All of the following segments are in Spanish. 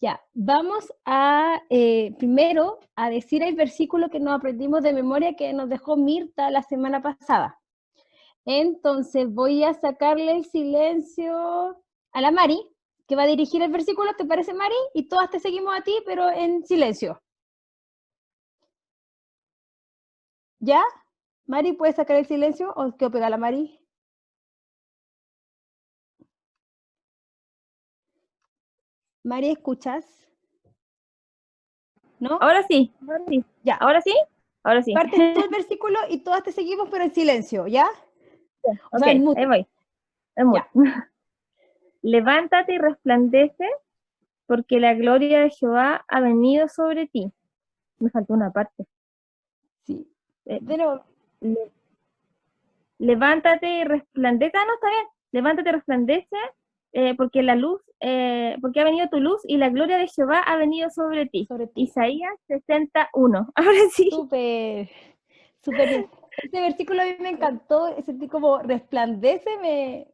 Ya, vamos a primero a decir el versículo que nos aprendimos de memoria que nos dejó Mirta la semana pasada. Entonces voy a sacarle el silencio a la Mari, que va a dirigir el versículo, ¿te parece, Mari? Y todas te seguimos a ti, pero en silencio. ¿Ya? Mari, ¿puedes sacar el silencio o qué pega la Mari? Mari, ¿escuchas? ¿No? Ahora sí, ahora sí. Ya. ¿Ahora sí? Ahora sí. Partes tú el versículo y todas te seguimos, pero en silencio, ¿ya? O Ok, sea, en ahí mute. voy. En Ya. mute. Levántate y resplandece, porque la gloria de Jehová ha venido sobre ti. Me faltó una parte. Sí. Eh, De nuevo. le- levántate y resplandece. Ah, no, está bien. Levántate y resplandece, porque la luz, porque ha venido tu luz y la gloria de Jehová ha venido sobre ti. Sobre ti. Isaías 61. Ahora sí. Súper, súper bien. Ese versículo a mí me encantó, sentí como resplandece,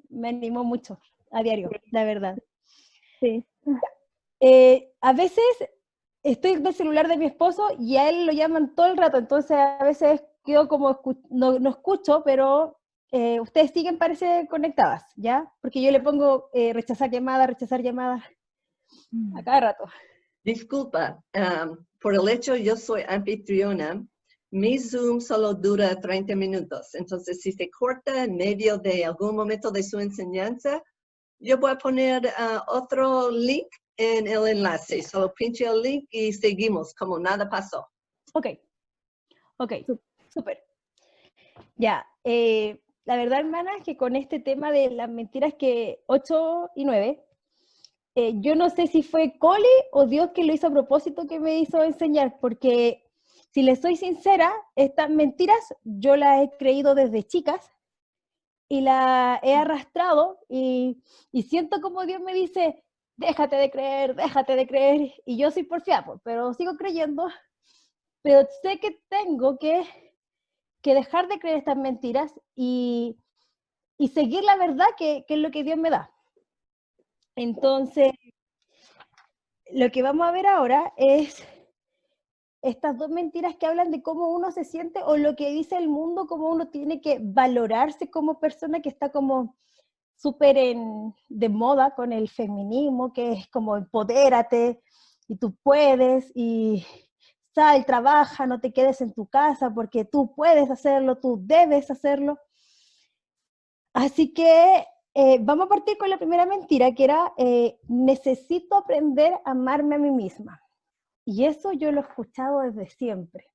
me animó mucho a diario, la verdad. Sí. A veces estoy en el celular de mi esposo y a él lo llaman todo el rato, entonces a veces quedo como, no escucho, pero ustedes siguen, parece, conectadas, ¿ya? Porque yo le pongo rechazar llamada a cada rato. Disculpa, por el hecho yo soy anfitriona, mi Zoom solo dura 30 minutos. Entonces, si se corta en medio de algún momento de su enseñanza, yo voy a poner otro link en el enlace. Solo pinche el link y seguimos como nada pasó. Ok, súper. Ya, la verdad, hermana, es que con este tema de las mentiras que 8 y 9, yo no sé si fue Cole o Dios que lo hizo a propósito que me hizo enseñar, porque si les soy sincera, estas mentiras yo las he creído desde chicas y las he arrastrado y siento como Dios me dice, déjate de creer, y yo soy porfiada, pero sigo creyendo, pero sé que tengo que dejar de creer estas mentiras y seguir la verdad que es lo que Dios me da. Entonces, lo que vamos a ver ahora es estas dos mentiras que hablan de cómo uno se siente o lo que dice el mundo, cómo uno tiene que valorarse como persona que está como súper de moda con el feminismo, que es como empodérate y tú puedes y sal, trabaja, no te quedes en tu casa porque tú puedes hacerlo, tú debes hacerlo. Así que vamos a partir con la primera mentira, que era, necesito aprender a amarme a mí misma. Y eso yo lo he escuchado desde siempre,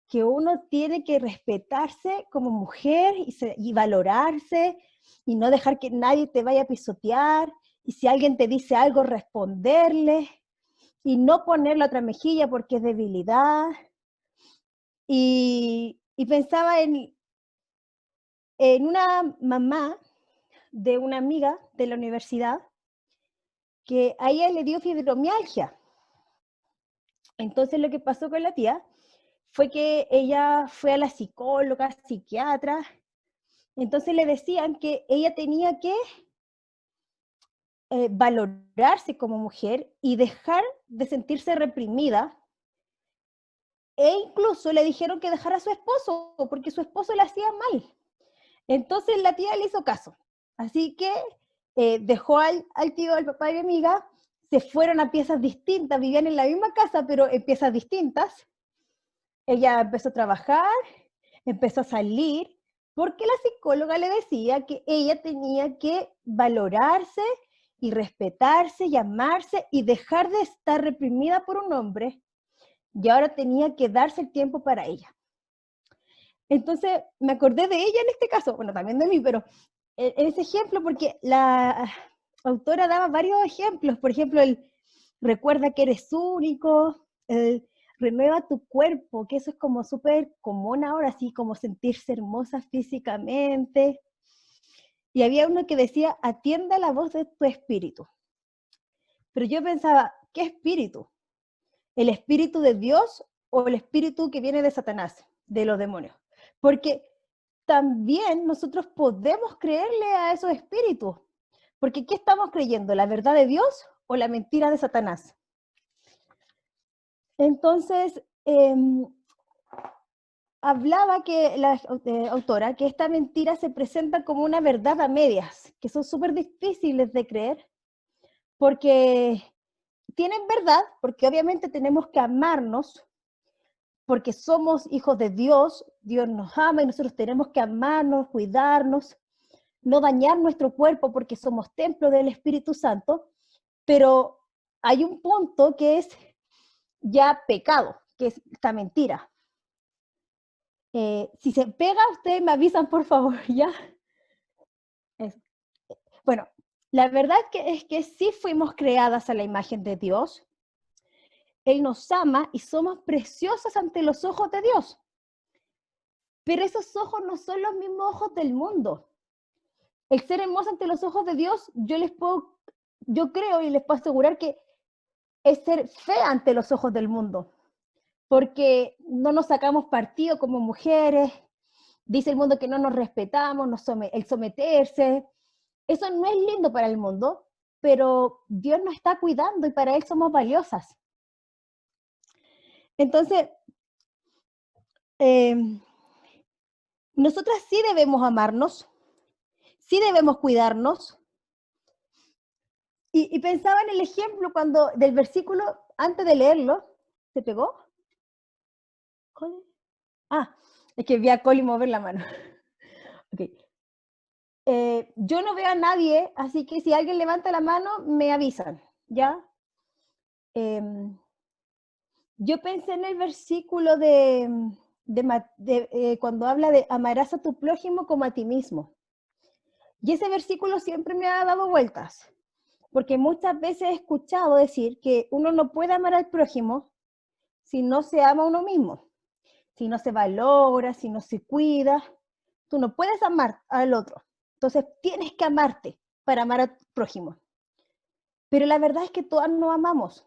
que uno tiene que respetarse como mujer y valorarse y no dejar que nadie te vaya a pisotear, y si alguien te dice algo, responderle y no poner la otra mejilla porque es debilidad. Y pensaba en una mamá de una amiga de la universidad que a ella le dio fibromialgia. Entonces lo que pasó con la tía fue que ella fue a la psicóloga, psiquiatra, entonces le decían que ella tenía que valorarse como mujer y dejar de sentirse reprimida, e incluso le dijeron que dejara a su esposo porque su esposo le hacía mal. Entonces la tía le hizo caso, así que dejó al tío, al papá de mi amiga, se fueron a piezas distintas, vivían en la misma casa, pero en piezas distintas. Ella empezó a trabajar, empezó a salir, porque la psicóloga le decía que ella tenía que valorarse y respetarse y amarse y dejar de estar reprimida por un hombre, y ahora tenía que darse el tiempo para ella. Entonces me acordé de ella en este caso, bueno, también de mí, pero en ese ejemplo, porque la autora daba varios ejemplos, por ejemplo, el recuerda que eres único, el renueva tu cuerpo, que eso es como súper común ahora, así como sentirse hermosa físicamente. Y había uno que decía, atiende a la voz de tu espíritu. Pero yo pensaba, ¿qué espíritu? ¿El espíritu de Dios o el espíritu que viene de Satanás, de los demonios? Porque también nosotros podemos creerle a esos espíritus. Porque ¿qué estamos creyendo? ¿La verdad de Dios o la mentira de Satanás? Entonces, hablaba que la autora que esta mentira se presenta como una verdad a medias, que son súper difíciles de creer, porque tienen verdad, porque obviamente tenemos que amarnos, porque somos hijos de Dios, Dios nos ama y nosotros tenemos que amarnos, cuidarnos, no dañar nuestro cuerpo porque somos templo del Espíritu Santo, pero hay un punto que es ya pecado, que es esta mentira. Si se pega, ustedes me avisan, por favor, ¿ya? Bueno, la verdad es que sí fuimos creadas a la imagen de Dios. Él nos ama y somos preciosas ante los ojos de Dios. Pero esos ojos no son los mismos ojos del mundo. El ser hermoso ante los ojos de Dios, yo creo y les puedo asegurar que es ser fea ante los ojos del mundo. Porque no nos sacamos partido como mujeres, dice el mundo que no nos respetamos, el someterse. Eso no es lindo para el mundo, pero Dios nos está cuidando y para Él somos valiosas. Entonces, nosotras sí debemos amarnos, sí debemos cuidarnos. Y pensaba en el ejemplo del versículo, antes de leerlo, ¿se pegó? Ah, es que vi a Coli mover la mano. Okay. Yo no veo a nadie, así que si alguien levanta la mano, me avisan, ¿ya? Yo pensé en el versículo cuando habla de amarás a tu prójimo como a ti mismo. Y ese versículo siempre me ha dado vueltas, porque muchas veces he escuchado decir que uno no puede amar al prójimo si no se ama a uno mismo, si no se valora, si no se cuida. Tú no puedes amar al otro. Entonces tienes que amarte para amar al prójimo. Pero la verdad es que todas no amamos.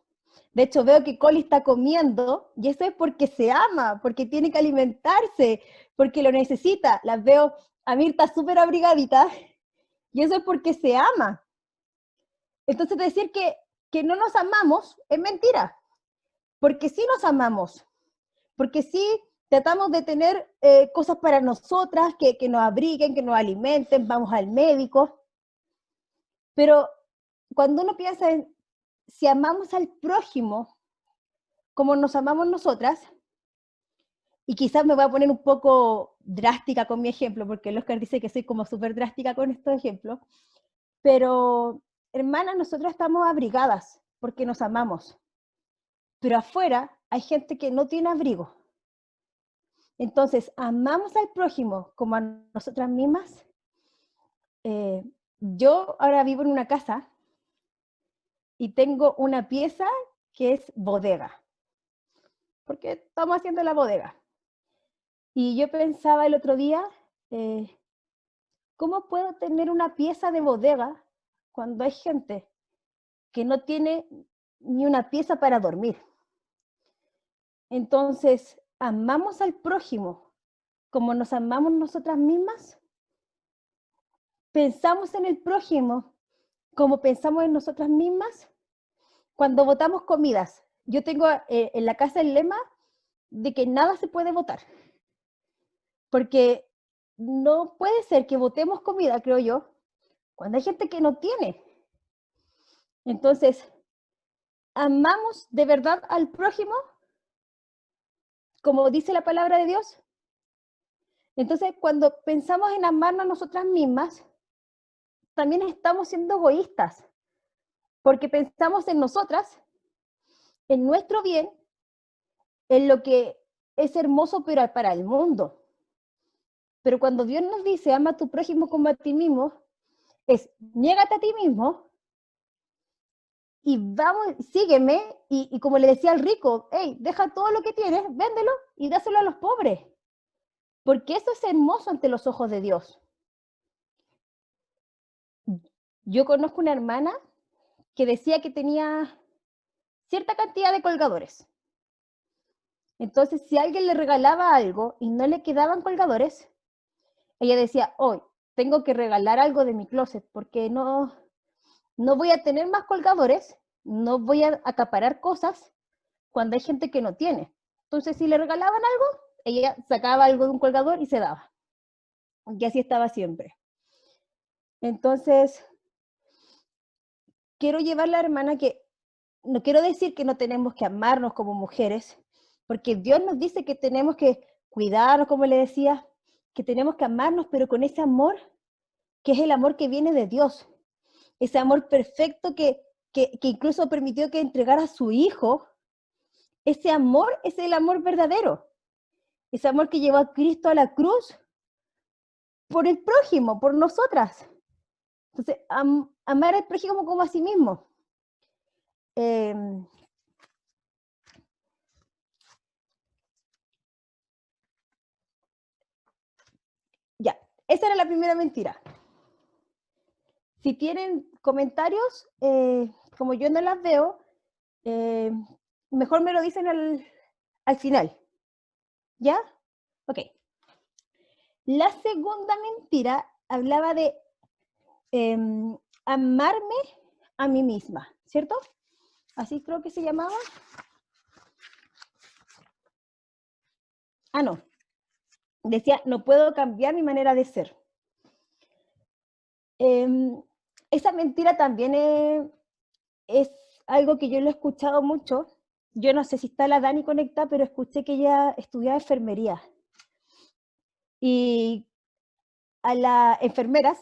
De hecho, veo que Coli está comiendo y eso es porque se ama, porque tiene que alimentarse, porque lo necesita. Las veo, a Mirta súper abrigadita y eso es porque se ama. Entonces decir que no nos amamos es mentira, porque sí nos amamos, porque sí tratamos de tener cosas para nosotras, que nos abriguen, que nos alimenten, vamos al médico. Pero cuando uno piensa en si amamos al prójimo como nos amamos nosotras, y quizás me voy a poner un poco drástica con mi ejemplo, porque el Oscar dice que soy como súper drástica con estos ejemplos, pero hermanas, nosotras estamos abrigadas porque nos amamos, pero afuera hay gente que no tiene abrigo. Entonces, amamos al prójimo como a nosotras mismas. Yo ahora vivo en una casa y tengo una pieza que es bodega, porque estamos haciendo la bodega. Y yo pensaba el otro día, ¿cómo puedo tener una pieza de bodega cuando hay gente que no tiene ni una pieza para dormir? Entonces, ¿amamos al prójimo como nos amamos nosotras mismas? ¿Pensamos en el prójimo como pensamos en nosotras mismas? Cuando botamos comidas, yo tengo en la casa el lema de que nada se puede botar, porque no puede ser que botemos comida, creo yo, cuando hay gente que no tiene. Entonces, ¿amamos de verdad al prójimo como dice la palabra de Dios? Entonces, cuando pensamos en amarnos a nosotras mismas, también estamos siendo egoístas, porque pensamos en nosotras, en nuestro bien, en lo que es hermoso para el mundo. Pero cuando Dios nos dice, ama a tu prójimo como a ti mismo, es, niégate a ti mismo y vamos, sígueme, y como le decía al rico, hey, deja todo lo que tienes, véndelo y dáselo a los pobres, porque eso es hermoso ante los ojos de Dios. Yo conozco una hermana que decía que tenía cierta cantidad de colgadores. Entonces, si alguien le regalaba algo y no le quedaban colgadores, ella decía, hoy tengo que regalar algo de mi closet porque no voy a tener más colgadores, no voy a acaparar cosas, cuando hay gente que no tiene. Entonces, si le regalaban algo, ella sacaba algo de un colgador y se daba. Y así estaba siempre. Entonces, quiero llevar a la hermana que, no quiero decir que no tenemos que amarnos como mujeres, porque Dios nos dice que tenemos que cuidarnos, como le decía, que tenemos que amarnos, pero con ese amor, que es el amor que viene de Dios. Ese amor perfecto que incluso permitió que entregara a su hijo. Ese amor es el amor verdadero. Ese amor que llevó a Cristo a la cruz por el prójimo, por nosotras. Entonces, amar al prójimo como a sí mismo. Ya, esa era la primera mentira. Si tienen comentarios, como yo no las veo, mejor me lo dicen al final. ¿Ya? Ok. La segunda mentira hablaba de amarme a mí misma, ¿cierto? Así creo que se llamaba. Ah, no. Decía, no puedo cambiar mi manera de ser. Esa mentira también es algo que yo lo he escuchado mucho. Yo no sé si está la Dani conectada, pero escuché que ella estudiaba enfermería. Y a las enfermeras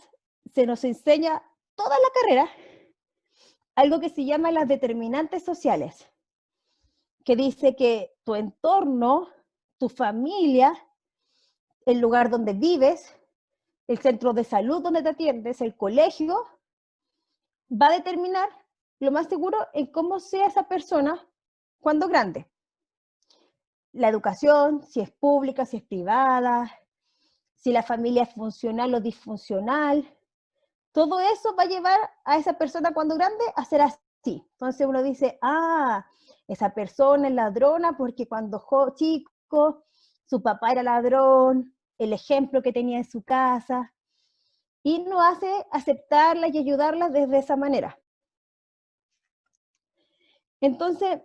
se nos enseña toda la carrera algo que se llama las determinantes sociales, que dice que tu entorno, tu familia, el lugar donde vives, el centro de salud donde te atiendes, el colegio, va a determinar lo más seguro en cómo sea esa persona cuando grande. La educación, si es pública, si es privada, si la familia es funcional o disfuncional, todo eso va a llevar a esa persona cuando grande a ser así. Entonces uno dice, esa persona es ladrona porque cuando chico su papá era ladrón, el ejemplo que tenía en su casa, y no hace aceptarla y ayudarla desde esa manera. Entonces,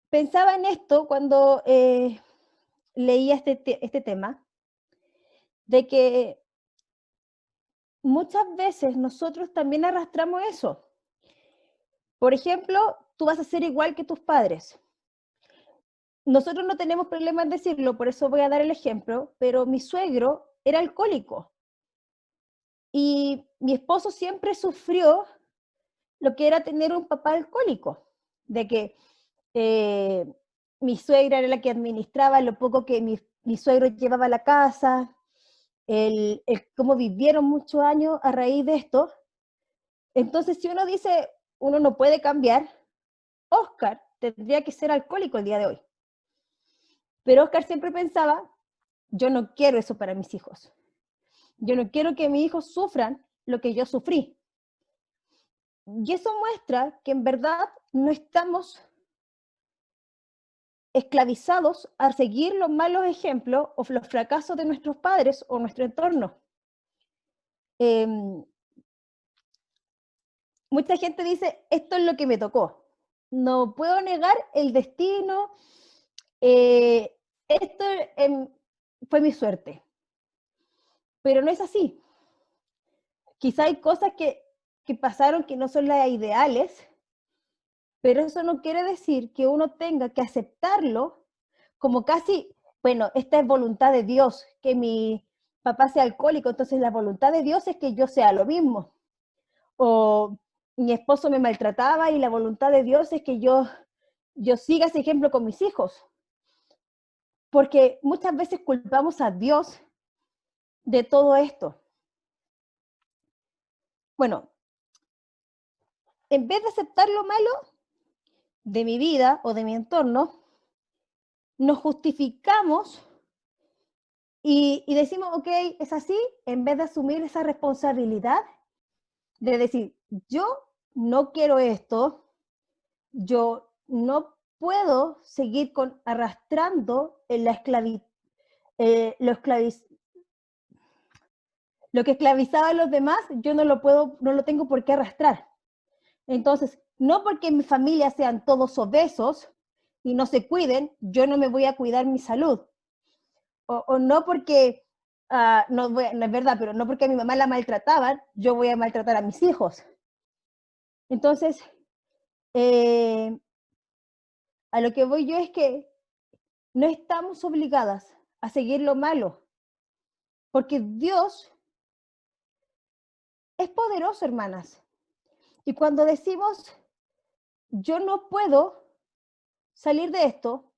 pensaba en esto cuando leía este tema, de que muchas veces nosotros también arrastramos eso. Por ejemplo, tú vas a ser igual que tus padres. Nosotros no tenemos problema en decirlo, por eso voy a dar el ejemplo, pero mi suegro era alcohólico. Y mi esposo siempre sufrió lo que era tener un papá alcohólico, de que mi suegra era la que administraba lo poco que mi suegro llevaba a la casa, el cómo vivieron muchos años a raíz de esto. Entonces, si uno dice, uno no puede cambiar, Oscar tendría que ser alcohólico el día de hoy. Pero Oscar siempre pensaba, yo no quiero eso para mis hijos. Yo no quiero que mis hijos sufran lo que yo sufrí. Y eso muestra que en verdad no estamos esclavizados a seguir los malos ejemplos o los fracasos de nuestros padres o nuestro entorno. Mucha gente dice, esto es lo que me tocó. No puedo negar el destino. Esto fue mi suerte. Pero no es así. Quizá hay cosas que pasaron que no son las ideales, pero eso no quiere decir que uno tenga que aceptarlo como casi, bueno, esta es voluntad de Dios, que mi papá sea alcohólico, entonces la voluntad de Dios es que yo sea lo mismo. O mi esposo me maltrataba y la voluntad de Dios es que yo siga ese ejemplo con mis hijos. Porque muchas veces culpamos a Dios de todo esto. Bueno, en vez de aceptar lo malo de mi vida o de mi entorno, nos justificamos y decimos, ok, es así, en vez de asumir esa responsabilidad de decir, yo no quiero esto, yo no puedo seguir arrastrando en la lo que esclavizaba a los demás, yo no lo tengo por qué arrastrar. Entonces, no porque en mi familia sean todos obesos y no se cuiden, yo no me voy a cuidar mi salud. O no porque, no es verdad, pero no porque a mi mamá la maltrataban, yo voy a maltratar a mis hijos. Entonces, a lo que voy yo es que no estamos obligadas a seguir lo malo, porque Dios es poderoso, hermanas. Y cuando decimos, yo no puedo salir de esto,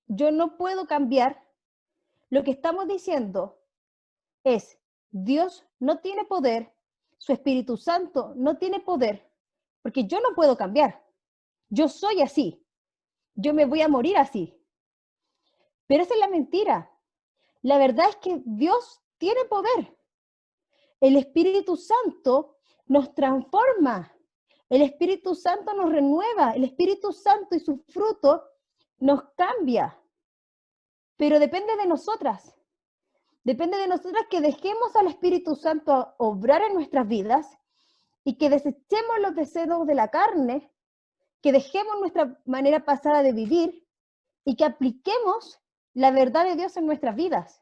yo no puedo cambiar, lo que estamos diciendo es, Dios no tiene poder, su Espíritu Santo no tiene poder, porque yo no puedo cambiar. Yo soy así, yo me voy a morir así. Pero esa es la mentira. La verdad es que Dios tiene poder. El Espíritu Santo nos transforma. El Espíritu Santo nos renueva. El Espíritu Santo y su fruto nos cambia. Pero depende de nosotras. Depende de nosotras que dejemos al Espíritu Santo obrar en nuestras vidas y que desechemos los deseos de la carne, que dejemos nuestra manera pasada de vivir y que apliquemos la verdad de Dios en nuestras vidas.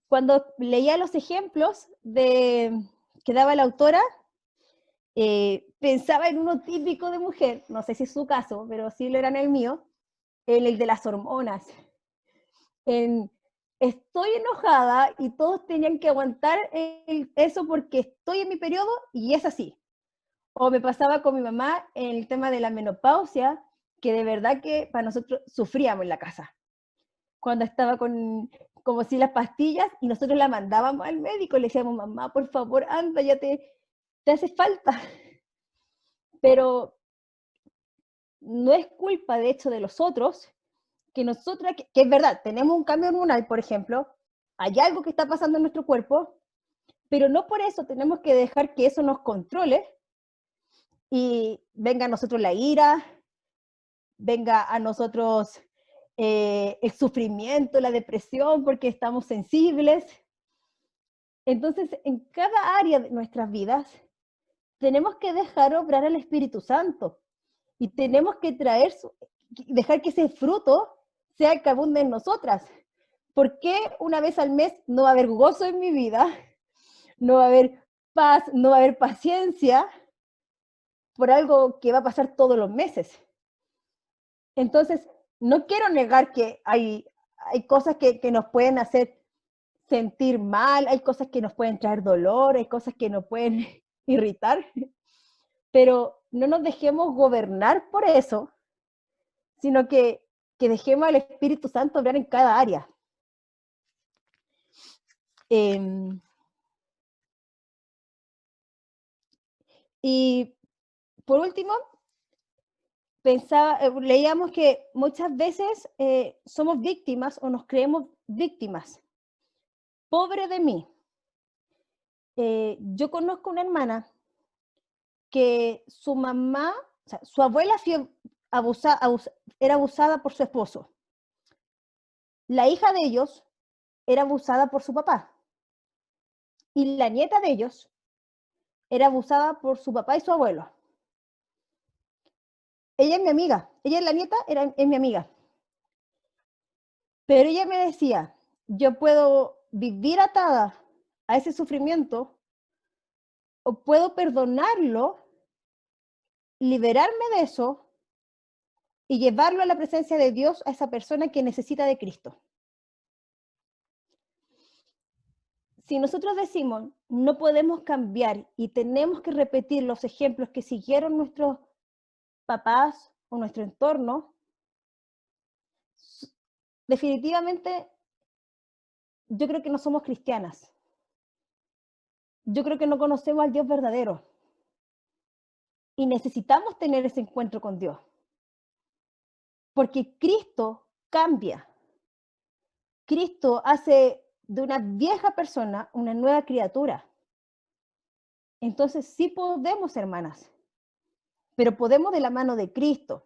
Cuando leía los ejemplos que daba la autora, pensaba en uno típico de mujer, no sé si es su caso, pero sí lo era en el mío, en el de las hormonas. Estoy enojada y todos tenían que aguantar eso porque estoy en mi periodo y es así. O me pasaba con mi mamá en el tema de la menopausia, que de verdad que para nosotros sufríamos en la casa. Cuando estaba como si las pastillas y nosotros la mandábamos al médico, le decíamos, mamá, por favor, anda, ya te hace falta. Pero no es culpa, de hecho, de los otros, que nosotras, que es verdad, tenemos un cambio hormonal, por ejemplo, hay algo que está pasando en nuestro cuerpo, pero no por eso tenemos que dejar que eso nos controle y venga a nosotros la ira, venga a nosotros el sufrimiento, la depresión, porque estamos sensibles. Entonces, en cada área de nuestras vidas, tenemos que dejar obrar al Espíritu Santo y tenemos que dejar que ese fruto sea el que abunde en nosotras. ¿Por qué una vez al mes no va a haber gozo en mi vida? No va a haber paz, no va a haber paciencia por algo que va a pasar todos los meses. Entonces, no quiero negar que hay cosas que nos pueden hacer sentir mal, hay cosas que nos pueden traer dolor, hay cosas que nos pueden irritar, pero no nos dejemos gobernar por eso, sino que dejemos al Espíritu Santo obrar en cada área. Y por último, leíamos que muchas veces somos víctimas o nos creemos víctimas. Pobre de mí. Yo conozco una hermana que su mamá, o sea, su abuela era abusada por su esposo. La hija de ellos era abusada por su papá. Y la nieta de ellos era abusada por su papá y su abuelo. Ella es mi amiga, ella es la nieta, es mi amiga. Pero ella me decía, yo puedo vivir atada a ese sufrimiento o puedo perdonarlo, liberarme de eso y llevarlo a la presencia de Dios a esa persona que necesita de Cristo. Si nosotros decimos, no podemos cambiar y tenemos que repetir los ejemplos que siguieron nuestros papás o nuestro entorno, definitivamente yo creo que no somos cristianas. Yo creo que no conocemos al Dios verdadero. Y necesitamos tener ese encuentro con Dios. Porque Cristo cambia. Cristo hace de una vieja persona una nueva criatura. Entonces sí podemos, hermanas, pero podemos de la mano de Cristo.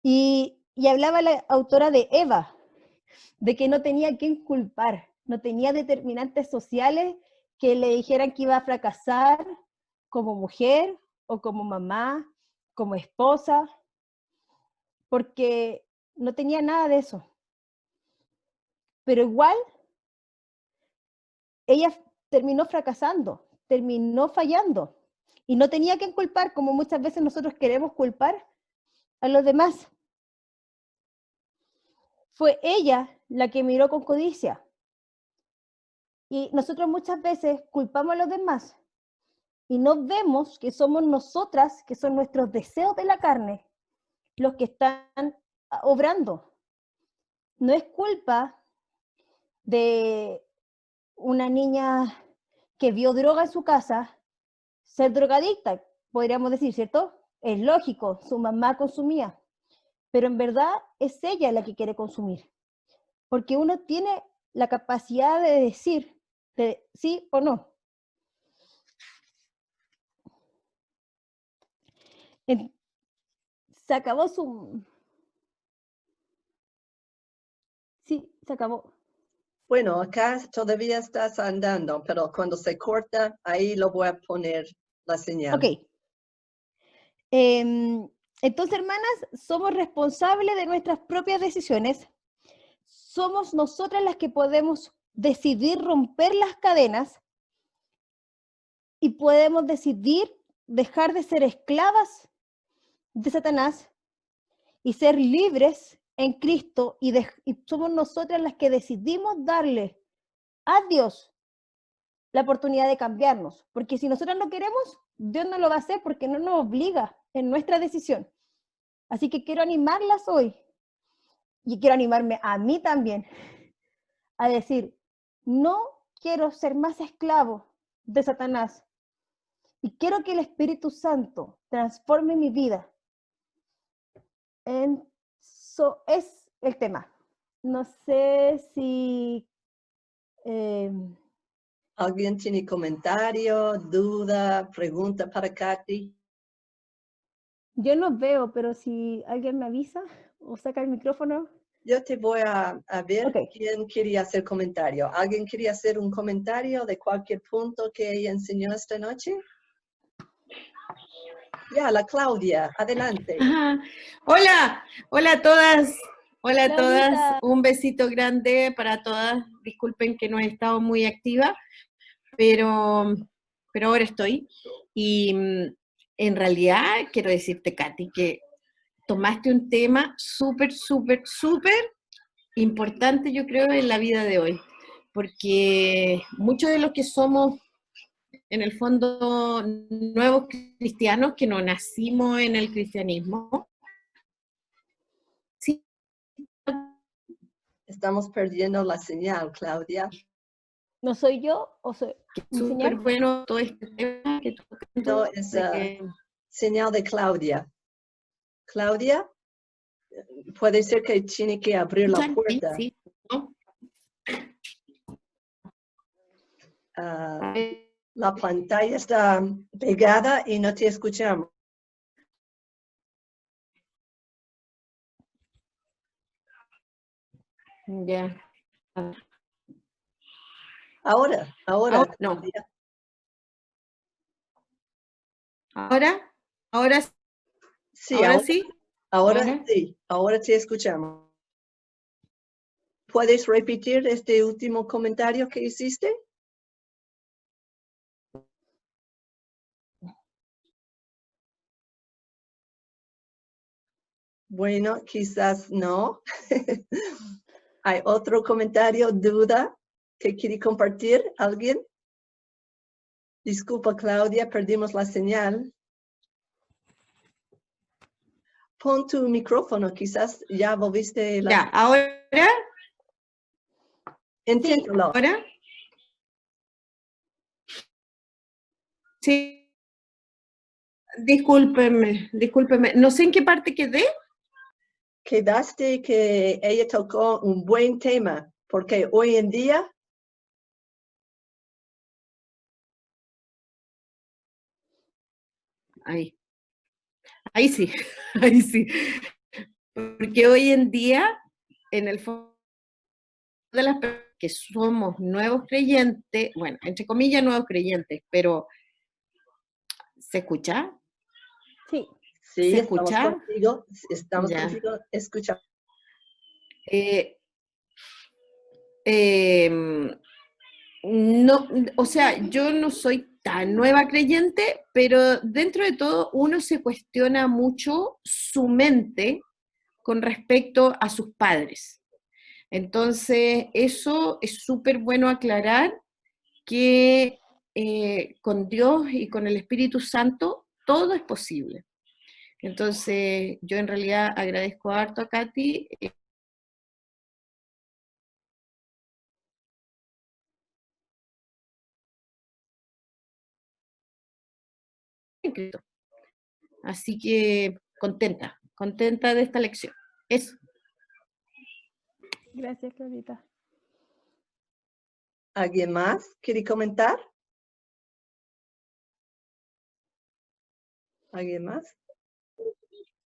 Y hablaba la autora de Eva, de que no tenía quien culpar, no tenía determinantes sociales que le dijeran que iba a fracasar como mujer o como mamá, como esposa, porque no tenía nada de eso. Pero igual, ella terminó fracasando, terminó fallando, y no tenía que culpar, como muchas veces nosotros queremos culpar a los demás. Fue ella la que miró con codicia. Y nosotros muchas veces culpamos a los demás y no vemos que somos nosotras, que son nuestros deseos de la carne, los que están obrando. No es culpa de una niña que vio droga en su casa ser drogadicta, podríamos decir, ¿cierto? Es lógico, su mamá consumía, pero en verdad es ella la que quiere consumir, porque uno tiene la capacidad de decir de sí o no. Se acabó su... Sí, se acabó. Bueno, acá todavía estás andando, pero cuando se corta, ahí lo voy a poner la señal. Ok. Entonces, hermanas, somos responsables de nuestras propias decisiones. Somos nosotras las que podemos decidir romper las cadenas y podemos decidir dejar de ser esclavas de Satanás y ser libres en Cristo, y somos nosotras las que decidimos darle a Dios la oportunidad de cambiarnos, porque si nosotras no queremos, Dios no lo va a hacer porque no nos obliga en nuestra decisión. Así que quiero animarlas hoy, y quiero animarme a mí también, a decir, no quiero ser más esclavo de Satanás, y quiero que el Espíritu Santo transforme mi vida. Eso es el tema. No sé si... ¿Alguien tiene comentario, duda, pregunta para Katy? yo no veo, pero si alguien me avisa o saca el micrófono. Yo te voy a ver Okay. quién quería hacer comentario. ¿Alguien quería hacer un comentario de cualquier punto que ella enseñó esta noche? Ya, la Claudia, adelante. Ajá. Hola, hola a todas, hola a todas, Claudita. un besito grande para todas. Disculpen que no he estado muy activa, pero ahora estoy. Y en realidad quiero decirte, Katy, que tomaste un tema súper, súper, súper importante, yo creo, en la vida de hoy, porque muchos de los que somos en el fondo nuevos cristianos, que no nacimos en el cristianismo, sí, Estamos perdiendo la señal, Claudia. ¿No soy yo o soy mi súper señal? bueno todo este tema que No, es señal de Claudia. Claudia, puede ser que tiene que abrir la puerta. Sí, ¿no? La pantalla está pegada y no te escuchamos. Ya. Ahora. No. Ahora Sí, ahora sí. Ahora sí, ahora te escuchamos. ¿Puedes repetir este último comentario que hiciste? Bueno, quizás no. ¿Hay otro comentario, duda que quiere compartir alguien? Disculpa, Claudia, perdimos la señal. Pon tu micrófono, quizás ya volviste la... Ya, ahora. Inténtalo. Ahora. Sí. Discúlpeme. No sé en qué parte quedé. Quedaste que ella tocó un buen tema, porque hoy en día... Ahí sí, ahí sí. Porque hoy en día, en el fondo de las que somos nuevos creyentes, bueno, entre comillas nuevos creyentes, pero ¿se escucha? Sí, Sí, ¿Se estamos escucha? contigo, estamos Ya. contigo, escucha. Eh, no, o sea, yo no soy tan nueva creyente, pero dentro de todo uno se cuestiona mucho su mente con respecto a sus padres. Entonces, eso es súper bueno aclarar que con Dios y con el Espíritu Santo todo es posible. Entonces, yo en realidad agradezco harto a Katy. Así que contenta, contenta de esta lección. Eso. gracias, Claudita. ¿Alguien más quiere comentar? ¿Alguien más?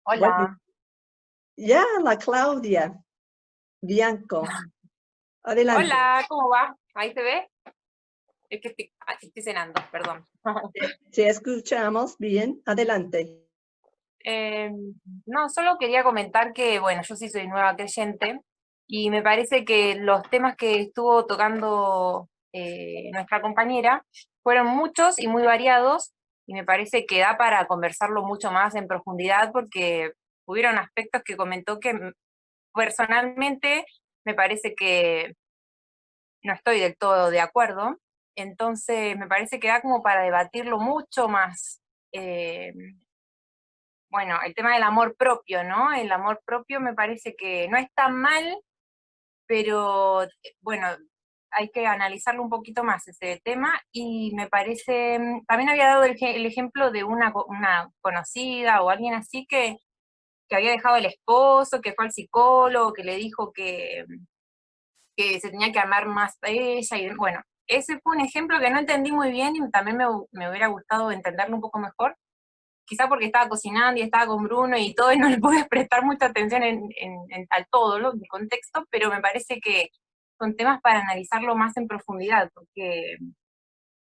Hola. Bueno, ya, la Claudia Bianco. Adelante. Hola, ¿cómo va? ¿Ahí se ve? Es que estoy cenando, perdón. Te escuchamos bien. Adelante. Eh, no, solo quería comentar que, bueno, yo sí soy nueva creyente y me parece que los temas que estuvo tocando nuestra compañera fueron muchos y muy variados y me parece que da para conversarlo mucho más en profundidad porque hubieron aspectos que comentó que personalmente me parece que no estoy del todo de acuerdo, entonces me parece que da como para debatirlo mucho más. Bueno, el tema del amor propio, ¿no? El amor propio me parece que no es tan mal, pero bueno, hay que analizarlo un poquito más ese tema y me parece, también había dado el ejemplo de una conocida o alguien así que había dejado el esposo, que fue al psicólogo, que le dijo que se tenía que amar más a ella, y bueno, ese fue un ejemplo que no entendí muy bien y también me hubiera gustado entenderlo un poco mejor, quizá porque estaba cocinando y estaba con Bruno y todo y no le pude prestar mucha atención al todo, ¿no? El contexto, pero me parece que son temas para analizarlo más en profundidad, porque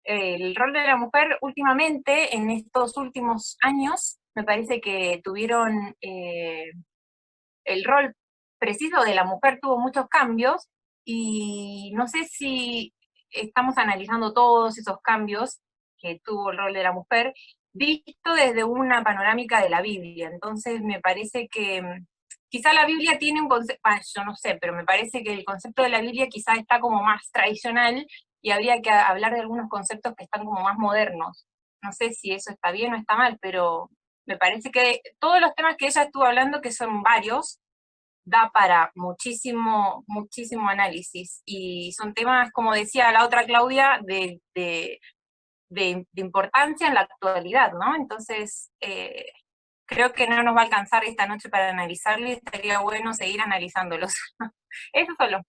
el rol de la mujer últimamente, en estos últimos años, me parece que tuvieron el rol preciso de la mujer tuvo muchos cambios y no sé si estamos analizando todos esos cambios que tuvo el rol de la mujer visto desde una panorámica de la Biblia. Entonces me parece que quizá la Biblia tiene un concepto, yo no sé, pero me parece que el concepto de la Biblia quizá está como más tradicional y habría que hablar de algunos conceptos que están como más modernos. No sé si eso está bien o está mal, pero me parece que todos los temas que ella estuvo hablando, que son varios, da para muchísimo, muchísimo análisis. Y son temas, como decía la otra Claudia, de importancia en la actualidad, ¿no? Entonces, creo que no nos va a alcanzar esta noche para analizarlo y estaría bueno seguir analizándolos. Eso solo.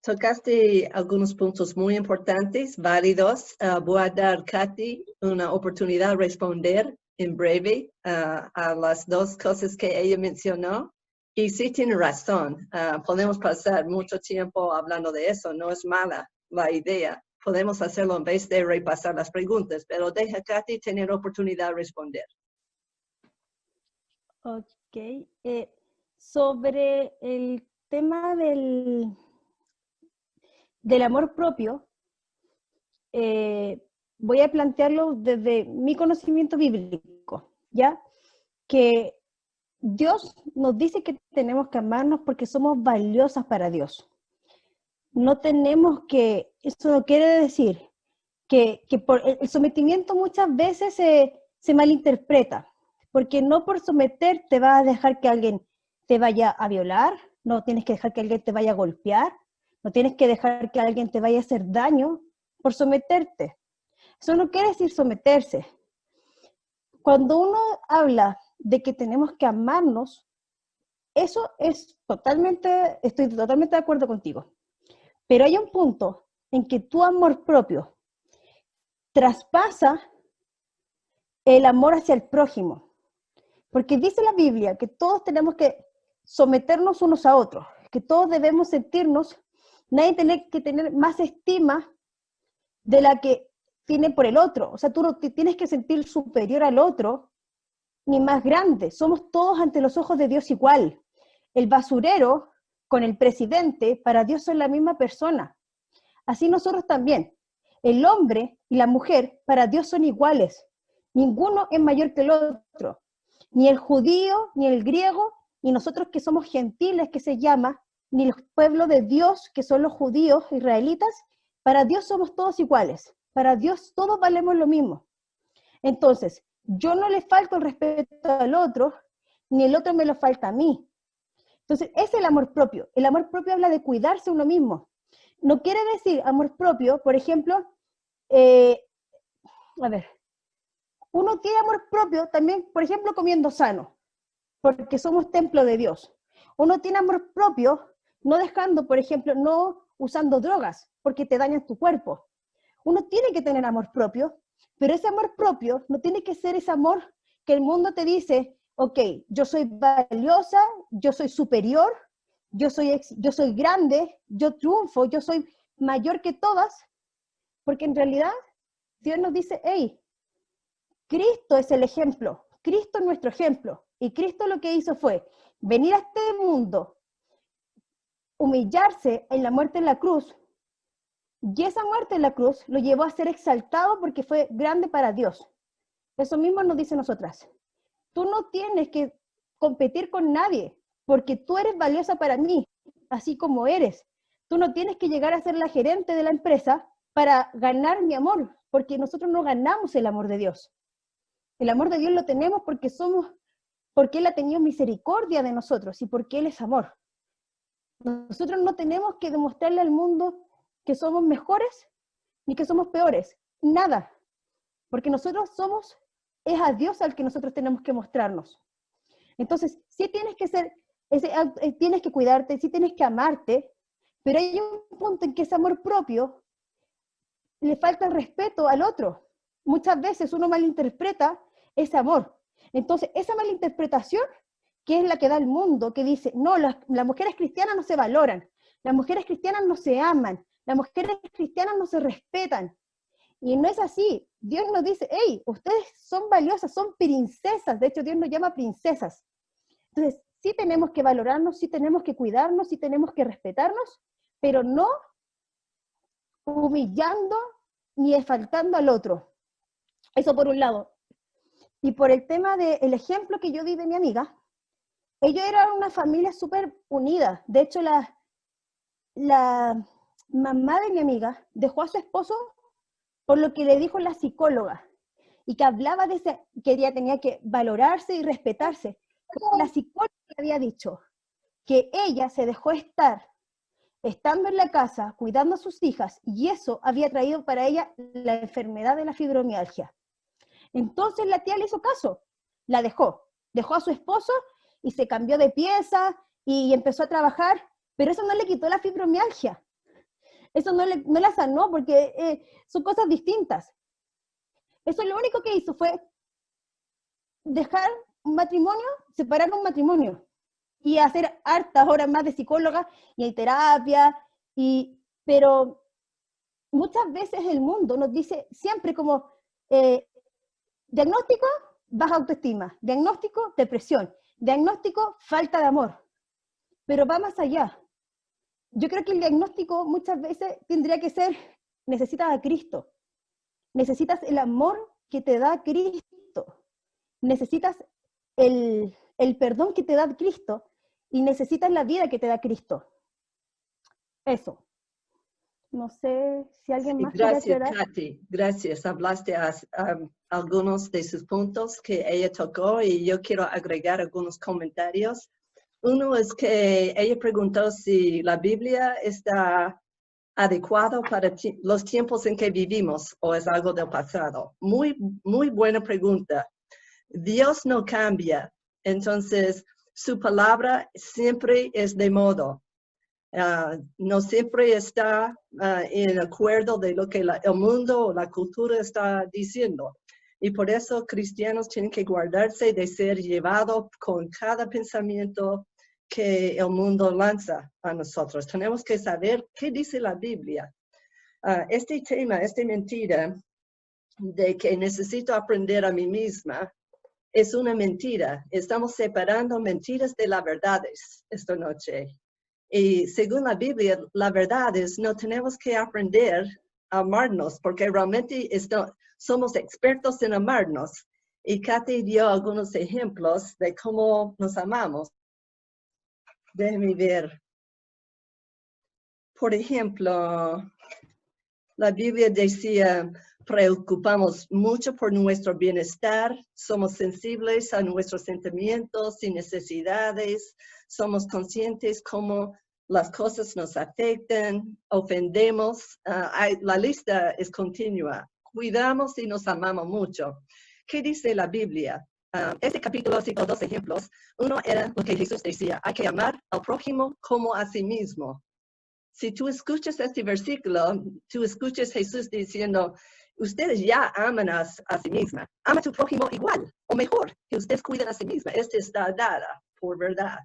Tocaste algunos puntos muy importantes, válidos. Voy a dar a Katy una oportunidad de responder en breve a las dos cosas que ella mencionó. Y sí tiene razón, podemos pasar mucho tiempo hablando de eso, no es mala la idea. Podemos hacerlo en vez de repasar las preguntas, pero deja a Katy tener oportunidad de responder. Ok. Sobre el tema del amor propio, voy a plantearlo desde mi conocimiento bíblico, ¿ya? Que Dios nos dice que tenemos que amarnos porque somos valiosas para Dios. No tenemos que, eso no quiere decir que por el sometimiento muchas veces se malinterpreta, porque no por someter te va a dejar que alguien te vaya a violar, no tienes que dejar que alguien te vaya a golpear, no tienes que dejar que alguien te vaya a hacer daño por someterte. Eso no quiere decir someterse. Cuando uno habla de que tenemos que amarnos, eso es estoy totalmente de acuerdo contigo. Pero hay un punto en que tu amor propio traspasa el amor hacia el prójimo. Porque dice la Biblia que todos tenemos que someternos unos a otros. que todos debemos sentirnos, nadie tiene que tener más estima de la que tiene por el otro. O sea, tú no te tienes que sentir superior al otro, ni más grande. Somos todos ante los ojos de Dios igual. El basurero con el presidente, para Dios son la misma persona. Así nosotros también. El hombre y la mujer, para Dios son iguales. Ninguno es mayor que el otro. Ni el judío, ni el griego, ni nosotros que somos gentiles, que se llama, ni el pueblo de Dios, que son los judíos israelitas. Para Dios somos todos iguales. Para Dios todos valemos lo mismo. Entonces, yo no le falto el respeto al otro, ni el otro me lo falta a mí. Entonces, ese es el amor propio. El amor propio habla de cuidarse uno mismo. No quiere decir amor propio, por ejemplo, uno tiene amor propio también, por ejemplo, comiendo sano, porque somos templo de Dios. Uno tiene amor propio no dejando, por ejemplo, no usando drogas, porque te dañan tu cuerpo. Uno tiene que tener amor propio, pero ese amor propio no tiene que ser ese amor que el mundo te dice, ok, yo soy valiosa, yo soy superior, yo soy grande, yo triunfo, yo soy mayor que todas, porque en realidad Dios nos dice, hey, Cristo es el ejemplo, Cristo es nuestro ejemplo, y Cristo lo que hizo fue venir a este mundo, humillarse en la muerte en la cruz, y esa muerte en la cruz lo llevó a ser exaltado porque fue grande para Dios. Eso mismo nos dice nosotras. Tú no tienes que competir con nadie, porque tú eres valiosa para mí, así como eres. Tú no tienes que llegar a ser la gerente de la empresa para ganar mi amor, porque nosotros no ganamos el amor de Dios. El amor de Dios lo tenemos porque Él ha tenido misericordia de nosotros y porque Él es amor. Nosotros no tenemos que demostrarle al mundo que somos mejores ni que somos peores, nada, porque nosotros es a Dios al que nosotros tenemos que mostrarnos. Entonces, sí tienes que tienes que cuidarte, sí tienes que amarte, pero hay un punto en que ese amor propio le falta el respeto al otro. Muchas veces uno malinterpreta ese amor. Entonces, esa malinterpretación, que es la que da el mundo, que dice, no, las mujeres cristianas no se valoran, las mujeres cristianas no se aman, las mujeres cristianas no se respetan. Y no es así. Dios nos dice, hey, ustedes son valiosas, son princesas. De hecho, Dios nos llama princesas. Entonces, sí tenemos que valorarnos, sí tenemos que cuidarnos, sí tenemos que respetarnos, pero no humillando ni faltando al otro. Eso por un lado. Y por el tema del ejemplo que yo di de mi amiga, ellos eran una familia súper unida. De hecho, la mamá de mi amiga dejó a su esposo por lo que le dijo la psicóloga, y que hablaba de que ella tenía que valorarse y respetarse. La psicóloga le había dicho que ella se dejó estar estando en la casa, cuidando a sus hijas, y eso había traído para ella la enfermedad de la fibromialgia. Entonces la tía le hizo caso, la dejó a su esposo y se cambió de pieza y empezó a trabajar, pero eso no le quitó la fibromialgia. Eso no la sanó porque son cosas distintas. Eso lo único que hizo fue dejar un matrimonio, separar un matrimonio y hacer hartas horas más de psicóloga y en terapia, pero muchas veces el mundo nos dice siempre como diagnóstico, baja autoestima, diagnóstico, depresión, diagnóstico, falta de amor, pero va más allá. Yo creo que el diagnóstico muchas veces tendría que ser, necesitas a Cristo, necesitas el amor que te da Cristo, necesitas el perdón que te da Cristo y necesitas la vida que te da Cristo. Eso. No sé si alguien más quiere Gracias, aclarar. Katy. Gracias. Hablaste a algunos de sus puntos que ella tocó y yo quiero agregar algunos comentarios. Uno es que ella preguntó si la Biblia está adecuada para los tiempos en que vivimos o es algo del pasado. Muy, muy buena pregunta. Dios no cambia, entonces su palabra siempre es de modo. No siempre está en acuerdo de lo que el mundo o la cultura está diciendo. Y por eso cristianos tienen que guardarse de ser llevados con cada pensamiento que el mundo lanza a nosotros. Tenemos que saber qué dice la Biblia. Este tema, esta mentira de que necesito aprender a mí misma, es una mentira. Estamos separando mentiras de las verdades esta noche. Y según la Biblia, la verdad es no tenemos que aprender a amarnos, porque realmente somos expertos en amarnos. Y Katy dio algunos ejemplos de cómo nos amamos. Déjenme ver. Por ejemplo, la Biblia decía, preocupamos mucho por nuestro bienestar, somos sensibles a nuestros sentimientos y necesidades, somos conscientes cómo las cosas nos afectan, ofendemos, la lista es continua, cuidamos y nos amamos mucho. ¿Qué dice la Biblia? Este capítulo cita dos ejemplos. Uno era lo que Jesús decía, hay que amar al prójimo como a sí mismo. Si tú escuchas este versículo, tú escuchas Jesús diciendo, ustedes ya aman a sí misma. Ama a tu prójimo igual o mejor que ustedes cuidan a sí misma. Este está dada por verdad.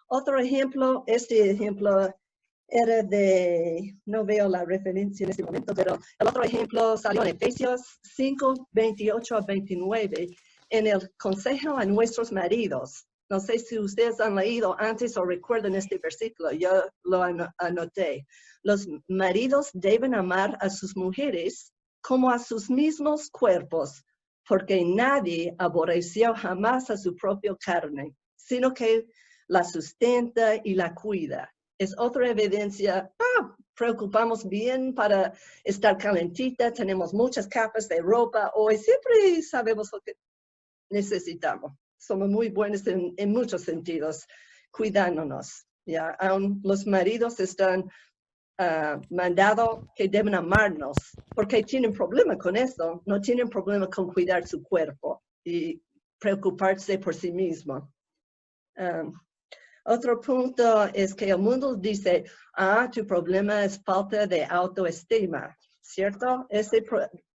Otro ejemplo, este ejemplo era de, no veo la referencia en este momento, pero el otro ejemplo salió en Efesios 5, 28 a 29, en el consejo a nuestros maridos. No sé si ustedes han leído antes o recuerdan este versículo, yo lo anoté. Los maridos deben amar a sus mujeres como a sus mismos cuerpos, porque nadie aborreció jamás a su propia carne, sino que la sustenta y la cuida. Es otra evidencia, preocupamos bien para estar calentita, tenemos muchas capas de ropa, hoy siempre sabemos lo que necesitamos. Somos muy buenos en muchos sentidos, cuidándonos. ¿Ya? Aún los maridos están mandados que deben amarnos, porque tienen problema con eso, no tienen problema con cuidar su cuerpo y preocuparse por sí mismo. Otro punto es que el mundo dice, tu problema es falta de autoestima, ¿cierto?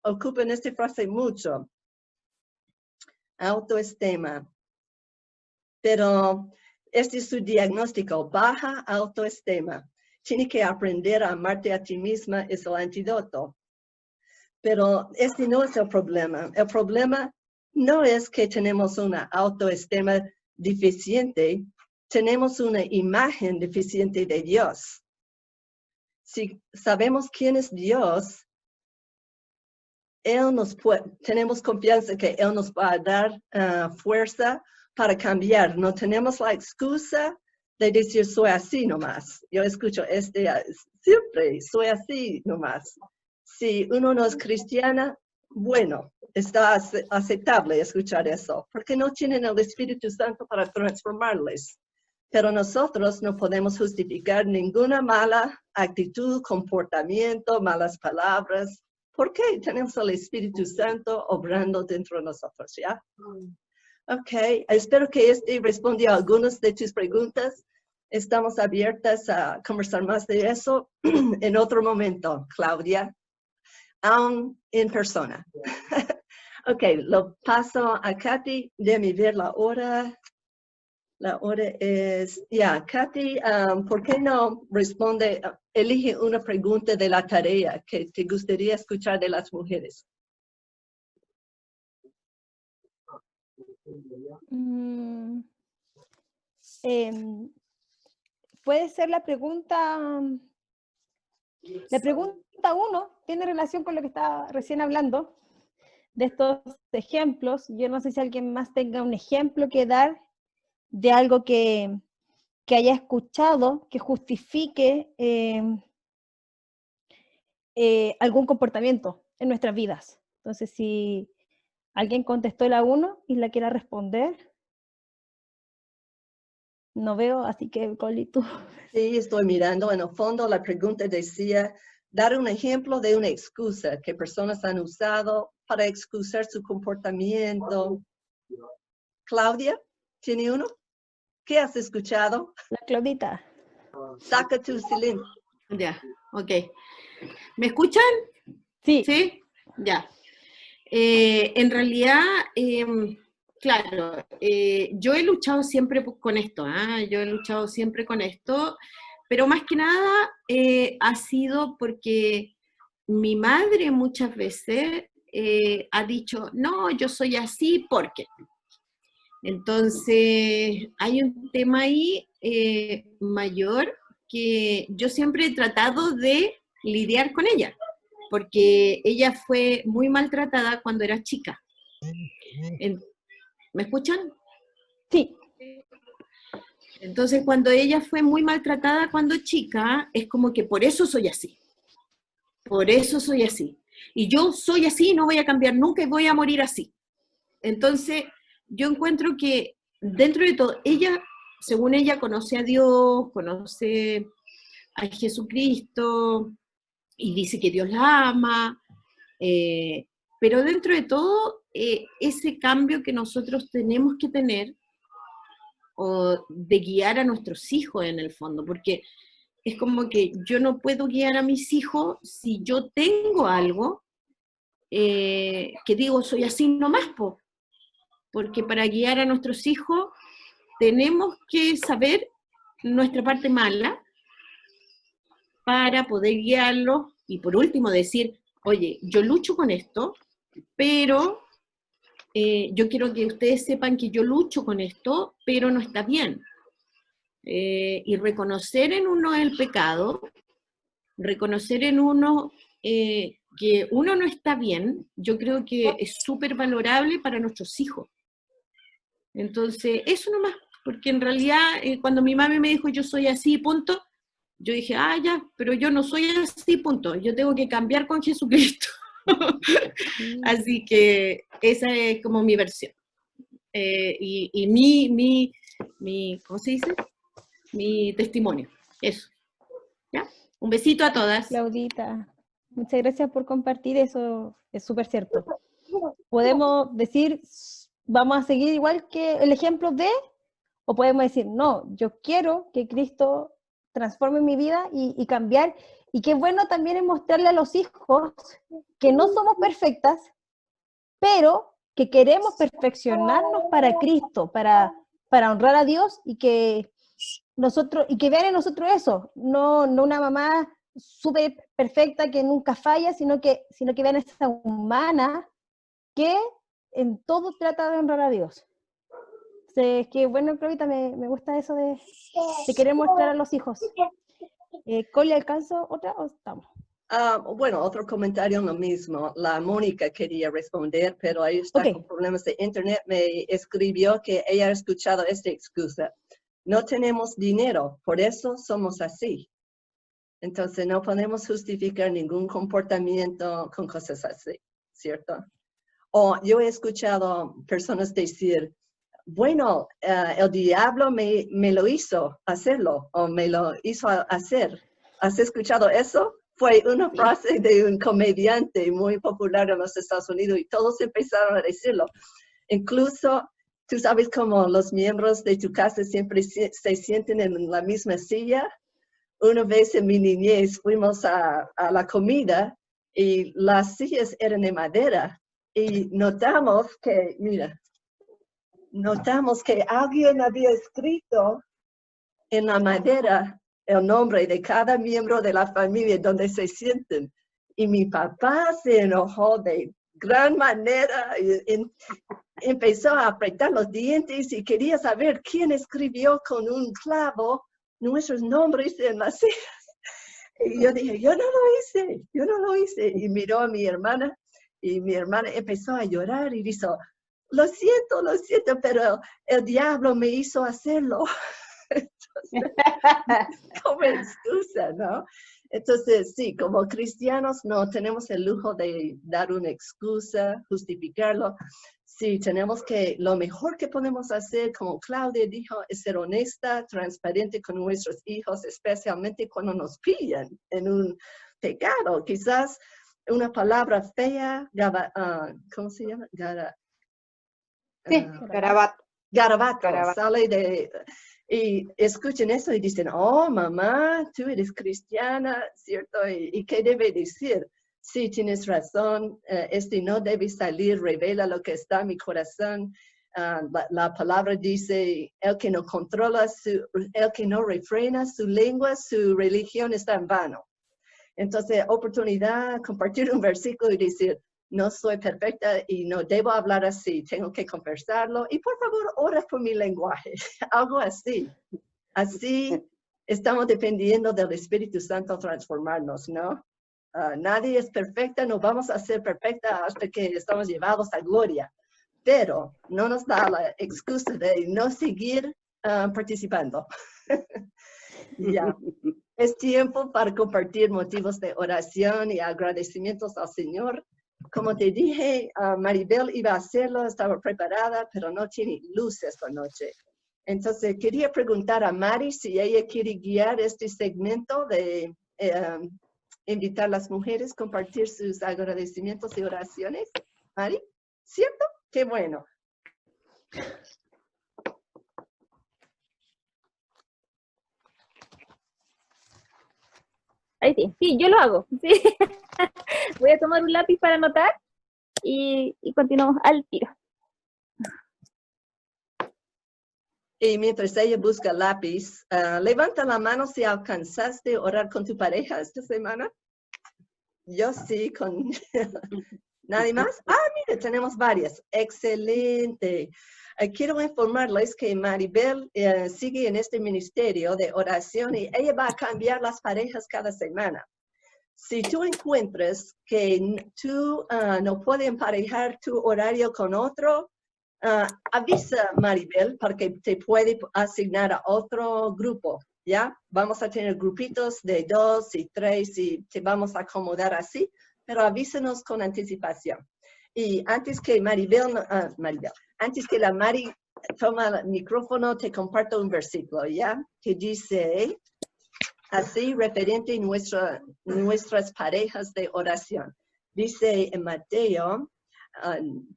Ocupan esta frase mucho. Autoestima. Pero este es su diagnóstico, baja autoestima. Tiene que aprender a amarte a ti misma, es el antídoto. Pero este no es el problema. El problema no es que tenemos una autoestima deficiente, tenemos una imagen deficiente de Dios. Si sabemos quién es Dios, tenemos confianza que Él nos va a dar fuerza para cambiar. No tenemos la excusa de decir soy así nomás. Yo escucho siempre soy así nomás. Si uno no es cristiana, bueno, está aceptable escuchar eso, porque no tienen el Espíritu Santo para transformarles. Pero nosotros no podemos justificar ninguna mala actitud, comportamiento, malas palabras. ¿Por qué? Tenemos el Espíritu Santo obrando dentro de nosotros, ¿ya? Ok, espero que este respondió a algunas de tus preguntas. Estamos abiertas a conversar más de eso en otro momento, Claudia, aún en persona. Ok, lo paso a Katy. Déjame ver la hora. La hora es, Katy, ¿por qué no responde, elige una pregunta de la tarea que te gustaría escuchar de las mujeres? Puede ser la pregunta 1, tiene relación con lo que estaba recién hablando, de estos ejemplos. Yo no sé si alguien más tenga un ejemplo que dar de algo que haya escuchado, que justifique algún comportamiento en nuestras vidas. Entonces, si alguien contestó la 1 y la quiera responder, no veo, así que, Coli, tú. Sí, estoy mirando. En el fondo, la pregunta decía, dar un ejemplo de una excusa que personas han usado para excusar su comportamiento. Claudia, ¿tiene uno? ¿Qué has escuchado? La Claudita. Saca tu silencio. Ya, ok. ¿Me escuchan? Sí. ¿Sí? Ya. En realidad, claro, yo he luchado siempre con esto, yo he luchado siempre con esto, pero más que nada ha sido porque mi madre muchas veces ha dicho, no, yo soy así porque. Entonces, hay un tema ahí mayor que yo siempre he tratado de lidiar con ella, porque ella fue muy maltratada cuando era chica. ¿Me escuchan? Sí, Entonces, cuando ella fue muy maltratada cuando chica, es como que por eso soy así, por eso soy así. Y yo soy así, no voy a cambiar nunca y voy a morir así. Entonces, yo encuentro que dentro de todo, ella, según ella, conoce a Dios, conoce a Jesucristo y dice que Dios la ama, pero dentro de todo, ese cambio que nosotros tenemos que tener, o de guiar a nuestros hijos en el fondo, porque es como que yo no puedo guiar a mis hijos si yo tengo algo que digo, soy así nomás, porque para guiar a nuestros hijos tenemos que saber nuestra parte mala para poder guiarlos y por último decir, oye, yo lucho con esto, pero yo quiero que ustedes sepan que yo lucho con esto, pero no está bien. Y reconocer en uno el pecado, reconocer en uno que uno no está bien, yo creo que es súper valorable para nuestros hijos. Entonces, eso nomás, porque en realidad cuando mi mami me dijo yo soy así, punto, yo dije, ya, pero yo no soy así, punto, yo tengo que cambiar con Jesucristo. Así que esa es como mi versión. Y mi, ¿cómo se dice? Mi testimonio, eso. ¿Ya? Un besito a todas. Claudita, muchas gracias por compartir eso, es súper cierto. Podemos decir, vamos a seguir igual que el ejemplo de, o podemos decir, no, yo quiero que Cristo transforme mi vida y cambiar, y qué bueno también es mostrarle a los hijos que no somos perfectas, pero que queremos perfeccionarnos para Cristo, para honrar a Dios y que nosotros, y que vean en nosotros eso, no una mamá súper perfecta que nunca falla, sino que vean esa humana que en todo trata de honrar a Dios. Es que bueno, Claudita, me gusta eso de querer mostrar a los hijos. ¿Coli, alcanzo otra o estamos? Bueno, otro comentario en lo mismo. La Mónica quería responder, pero ahí está con problemas de internet. Me escribió que ella ha escuchado esta excusa. No tenemos dinero, por eso somos así. Entonces no podemos justificar ningún comportamiento con cosas así, ¿cierto? O yo he escuchado personas decir, bueno, el diablo me lo hizo hacerlo, o me lo hizo hacer. ¿Has escuchado eso? Fue una frase de un comediante muy popular en los Estados Unidos y todos empezaron a decirlo. Incluso, tú sabes cómo los miembros de tu casa siempre se sienten en la misma silla. Una vez en mi niñez fuimos a la comida y las sillas eran de madera y notamos que, mira, alguien había escrito en la madera el nombre de cada miembro de la familia donde se sienten. Y mi papá se enojó de gran manera y empezó a apretar los dientes y quería saber quién escribió con un clavo nuestros nombres en las sillas. Y yo dije, yo no lo hice. Y miró a mi hermana y mi hermana empezó a llorar y dijo, lo siento, pero el diablo me hizo hacerlo. Entonces, como excusa, ¿no? Entonces, sí, como cristianos no tenemos el lujo de dar una excusa, justificarlo. Sí, tenemos que, lo mejor que podemos hacer, como Claudia dijo, es ser honesta, transparente con nuestros hijos, especialmente cuando nos pillan en un pecado. Quizás una palabra fea, ¿cómo se llama? Garabato. Sale de... Y escuchen eso y dicen, oh, mamá, tú eres cristiana, ¿cierto? ¿Y qué debe decir? Sí, tienes razón, no debe salir, revela lo que está en mi corazón. La palabra dice, el que no controla, el que no refrena su lengua, su religión está en vano. Entonces, oportunidad, compartir un versículo y decir, no soy perfecta y no debo hablar así, tengo que conversarlo. Y por favor, ora por mi lenguaje, algo así. Así estamos dependiendo del Espíritu Santo transformarnos, ¿no? Nadie es perfecta, no vamos a ser perfecta hasta que estamos llevados a gloria. Pero no nos da la excusa de no seguir participando. Ya. Es tiempo para compartir motivos de oración y agradecimientos al Señor. Como te dije, Maribel iba a hacerlo, estaba preparada, pero no tiene luz esta noche. Entonces, quería preguntar a Mari si ella quiere guiar este segmento de invitar a las mujeres a compartir sus agradecimientos y oraciones. Mari, ¿cierto? Qué bueno. Ahí sí, sí, yo lo hago. Sí. Voy a tomar un lápiz para anotar y continuamos al tiro. Y mientras ella busca lápiz, levanta la mano si alcanzaste a orar con tu pareja esta semana. Yo sí, con... ¿Nadie más? Mire, tenemos varias. Excelente. Quiero informarles que Maribel sigue en este ministerio de oración y ella va a cambiar las parejas cada semana. Si tú encuentras que tú no puedes emparejar tu horario con otro, avisa Maribel para que te puede asignar a otro grupo, ¿ya? Vamos a tener grupitos de 2 y 3 y te vamos a acomodar así, pero avísanos con anticipación. Y antes que antes que la Mari toma el micrófono, te comparto un versículo, ¿ya? Que dice, así referente a nuestras parejas de oración. Dice en Mateo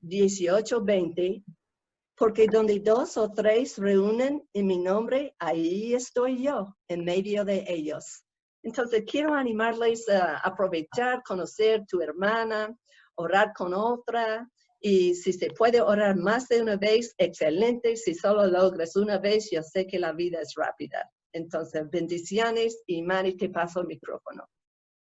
18:20, porque donde 2 o 3 reúnen en mi nombre, ahí estoy yo, en medio de ellos. Entonces, quiero animarles a aprovechar, conocer tu hermana, orar con otra, y si se puede orar más de una vez, excelente. Si solo logras una vez, yo sé que la vida es rápida. Entonces, bendiciones, y Mari, te paso el micrófono.